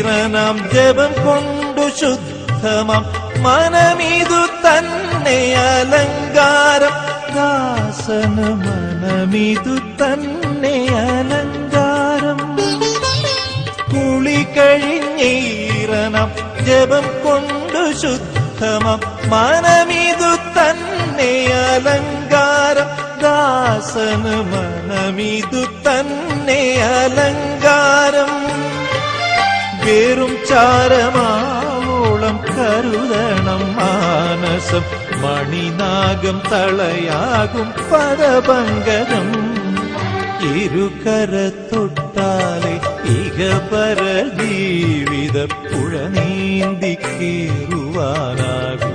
ഈറനാം ജപം കൊണ്ടു ശുദ്ധമാം മനമിതു തന്നെ അലങ്കാരം. ദാസന് മനമിതു തന്നെ അലങ്കാരം. കുളി കഴിഞ്ഞീറനാം ജപം കൊണ്ടു ശുദ്ധമാം മനമിതു തന്നെ അലങ്കാരം. ദാസന് മനമിതു തന്നെ അലങ്കാരം. വെറും ചാരമാവോളം കരുതണം മാനസം. മണിനാഗം തളയാകും പദപങ്കജം. ഇരുകര തൊട്ടാലെ ഇഹപര ജീവിത പുഴ നീന്തി കേറുവാനാകും.